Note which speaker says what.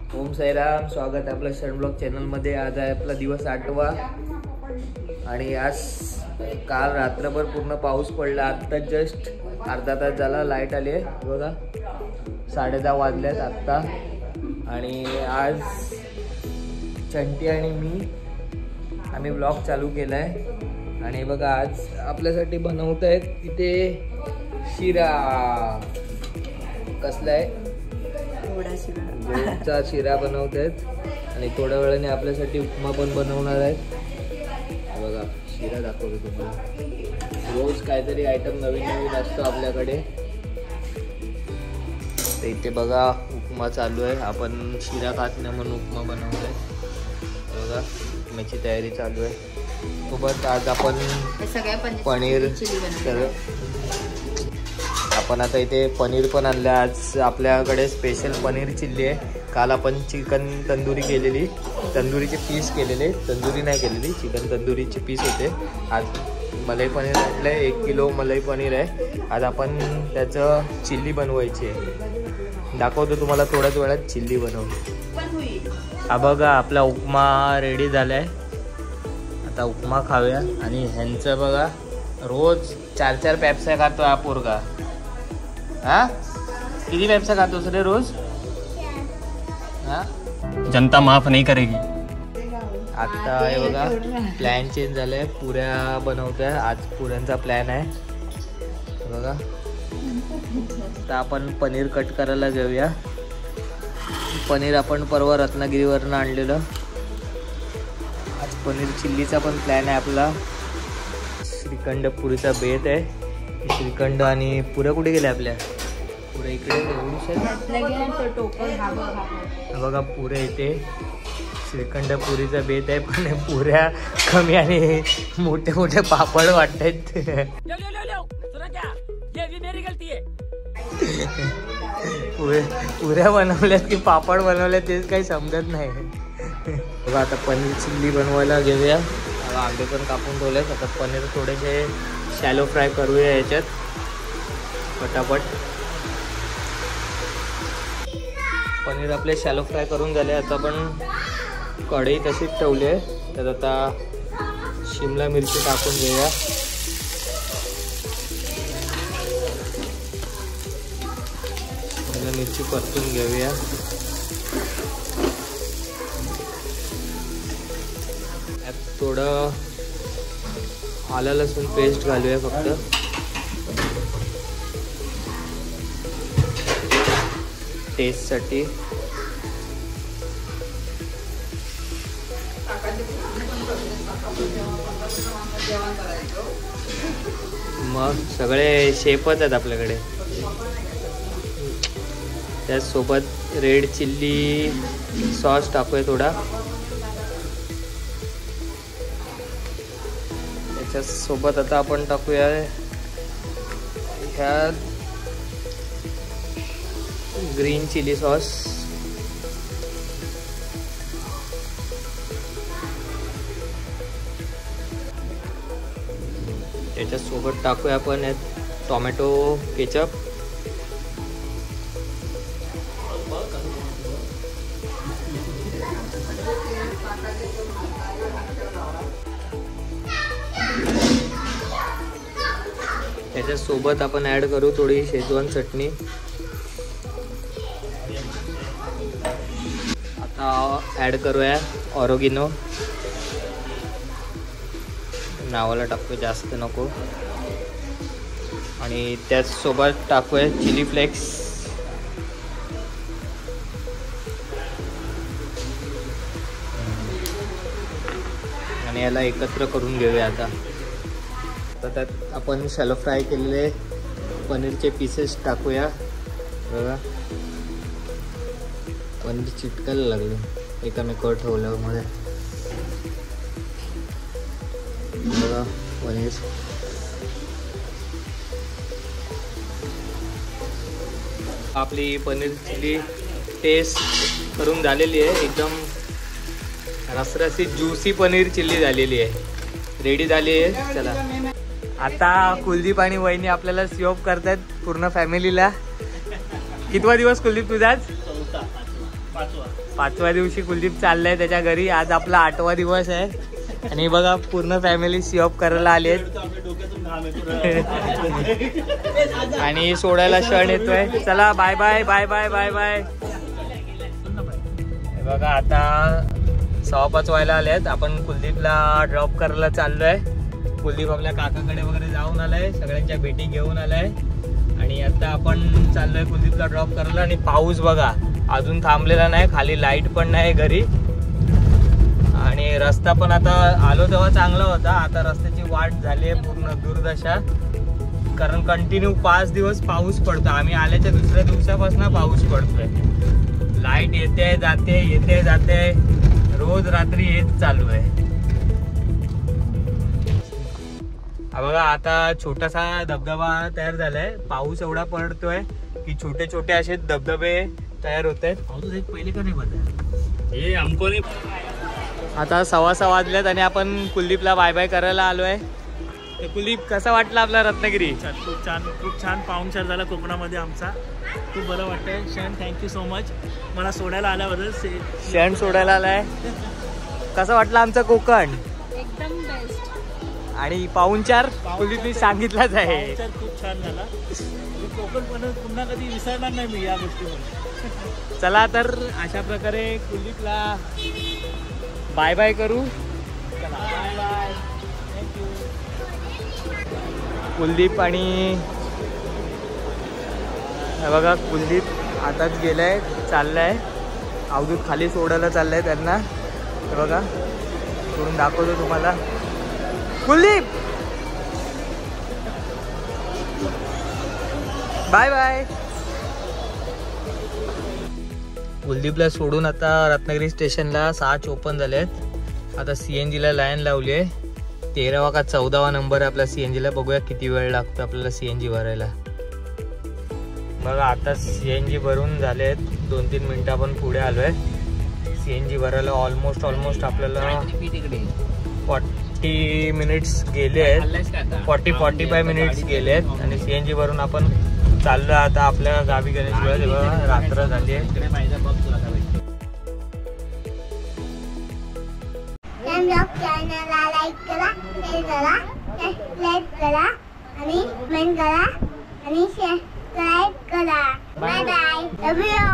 Speaker 1: ओम साईराम, स्वागत आहे आपल्या शरण ब्लॉग चॅनलमध्ये। आज आहे आपला दिवस 8वा आणि आज काल रात्रभर पूर्ण पाऊस पडला। आता जस्ट अर्धा तास झाला लाईट आली आहे बघा, 10:30 वाजल्यात आत्ता। आणि आज चंटी आणि मी आम्ही ब्लॉग चालू केला आहे आणि बघा आज आपल्यासाठी बनवत आहेत इथे शिरा। कसला आहे? गोडचा शिरा बनवत आहेत आणि थोड्या वेळाने आपल्यासाठी उपमा पण बनवणार आहेत। बघा शिरा दाखवतो तुम्हाला। रोज काहीतरी आयटम नवीन नवीन असतो आपल्याकडे। तर इथे बघा उपमा चालू आहे। आपण शिरा खात नाही म्हणून उपमा बनवतोय। बघा उपम्याची तयारी चालू आहे। सोबत आज आपण पनीर आपण आता इथे पनीर पण आणलं। आज आपल्याकडे स्पेशल पनीर चिल्ली आहे। काल आपण चिकन तंदुरी केलेली, तंदुरीचे पीस केलेले, तंदुरी नाही केलेली, चिकन तंदुरीचे पीस होते। आज मलाई पनीर आणलं आहे, 1 किलो मलाई पनीर आहे। आज आपण त्याचं चिल्ली बनवायची आहे। दाखवतो तुम्हाला थोड्याच वेळात चिल्ली बनवू। हा बघा आपला उपमा रेडी झाला आहे। आता उपमा खाऊया। आणि ह्यांचं बघा रोज 4-4 पेप्स्या खातो हा पोरगा। हा किती पेप्स्या खातोस रे रोज? हा
Speaker 2: जनता माफ नहीं करेगी।
Speaker 1: आता हे बघा प्लॅन चेंज झालाय, पुऱ्या बनवतोय आज। पुऱ्यांचा प्लॅन आहे बघा। आता आपण पनीर कट करायला घेऊया। पनीर आपण परवा रत्नागिरीवरून आणलेलं। आज पनीर चिल्लीचा पण प्लॅन आहे आपला। श्रीखंड पुरीचा बेत आहे। श्रीखंड आणि पुऱ्या कुठे गेल्या आपल्या? पुऱ्या इकडे बघा, पुऱ्या इथे श्रीखंड पुरीचा बेत आहे। पण पुऱ्या कमी आणि मोठे मोठे पापड वाटत आहेत। पुऱ्या बनवल्यात की पापड बनवल्यात तेच काही समजत नाही बघा। आता पनीर चिल्ली बनवायला घेऊया। अंडे पण कापून ठेवलेत। आता पनीर थोडेसे शॅलो फ्राय करूया याच्यात पटापट। पनीर आपले शॅलो फ्राय करून झाले। आता आपण कढई तशीच ठेवली आहे। त्यात आता शिमला मिरची टाकून घेऊया। शिमला मिरची परतून घेऊया। यात थोडं आलं लसूण पेस्ट घालूया फक्त। टेस्टसाठी मग सगळे शेपच आहेत आपल्याकडे। त्याचसोबत रेड चिल्ली सॉस टाकूया थोडा। त्याच्यासोबत आता आपण टाकूया ह्यात ग्रीन चिली सॉस। त्याच्यासोबत टाकूया आपण टोमॅटो केचप। त्याच्यासोबत आपण ॲड करू थोडी शेजवान चटणी। आता ॲड करूया ऑरोगिनो। नावाला टाकूया, जास्त नको। आणि त्याचसोबत टाकूया चिली फ्लेक्स। आणि याला एकत्र करून घेऊया। आता त्यात आपण शॅलो फ्राय केलेले पनीरचे पीसेस टाकूया बघा। पनीर चिटकायला लागले एकामेकावर ठेवल्यामुळे बघा। पनीर आपली पनीर चिल्ली टेस्ट करून झालेली आहे। एकदम रसरशीत ज्युसी पनीर चिल्ली झालेली आहे, रेडी झाली आहे। चला आता कुलदीप आणि वहिनी आपल्याला सिओप करतात पूर्ण फॅमिलीला। कितवा दिवस कुलदीप तुझा आज? 5व्या दिवशी कुलदीप चाललाय त्याच्या घरी. आज आपला 8वा दिवस आहे आणि बघा पूर्ण फॅमिली सी ऑफ करायला आली आहेत आणि सोडायला क्षण येतोय. चला bye bye bye bye bye bye. बघा आता 5:15 व्हायला आले आहेत. आपण कुलदीपला ड्रॉप करायला चाललोय. कुलदीप आपल्या काकाकडे वगैरे जाऊन आलाय, सगळ्यांच्या भेटी घेऊन आलाय आणि आता आपण चाललोय कुलदीपला ड्रॉप करायला. आणि पाऊस बघा अजून थांबलेला नाही, खाली लाईट पण नाही घरी आणि रस्ता पण आता आलो तेव्हा चांगला होता, आता रस्त्याची वाट झाली आहे पूर्ण दुर्दशा. कारण कंटिन्यू 5 दिवस पाऊस पडतो. आम्ही आल्याच्या दुसऱ्या दिवसापासून पाऊस पडतोय. लाईट येते जाते येते जाते, रोज रात्री हेच चालू आहे. बघा आता छोटासा धबधबा तयार झालाय. पाऊस एवढा पडतोय की छोटे छोटे असे धबधबे तयार होत आहेत. पहिले का नाही बघा हे आमको नाही. आता 6:15 वाजल्यात आणि आपण कुलदीपला बाय बाय करायला आलोय. कुलदीप कसा वाटला आपला रत्नागिरी?
Speaker 3: खूप छान पाहुणचार झाला कोकणामध्ये आमचा. खूप बरं वाटतंय. क्षण थँक्यू सो मच मला सोडायला आल्याबद्दल.
Speaker 1: क्षण सोडायला आलाय. कसं वाटलं आमचं कोकण?
Speaker 4: एकदम बेस्ट.
Speaker 1: आणि पाहुणचार कुलदीपनी सांगितलाच आहे.
Speaker 3: खूप छान झाला. कोकण पुन्हा कधी विसरणार नाही मी या गोष्टीमध्ये.
Speaker 1: चला तर अशा प्रकारे कुलदीपला बाय बाय करू.
Speaker 3: Bye bye. थँक्यू.
Speaker 1: कुलदीप आणि बघा कुलदीप आताच गेलाय, चाललाय अवधूत खाली सोडायला चाललाय त्यांना. बघा सोडून दाखवतो तुम्हाला. Kuldeep bye bye. कुलदीपला सोडून आता रत्नागिरी स्टेशनला 6:54 झाले आहेत. आता CNG ला लाईन लावली आहे. 13वा का 14वा नंबर आहे आपला CNG ला. बघूया किती वेळ लागतो आपल्याला CNG भरायला. बघा आता CNG भरून झाले आहेत. 2-3 मिनिटं आपण पुढे आलोय. CNG भरायला ऑलमोस्ट आपल्याला 40 मिनिट्स गेले आहेत. 40-45 मिनिट्स गेले आहेत आणि CNG भरून आपण चाललो आता आपल्या गावी गणेश. रात्र झाली आहे.
Speaker 4: चॅनलला लाईक करा, शेअर करा, सबस्क्राईब करा आणि कमेंट करा आणि सबस्क्राईब करा. Bye bye. Love you.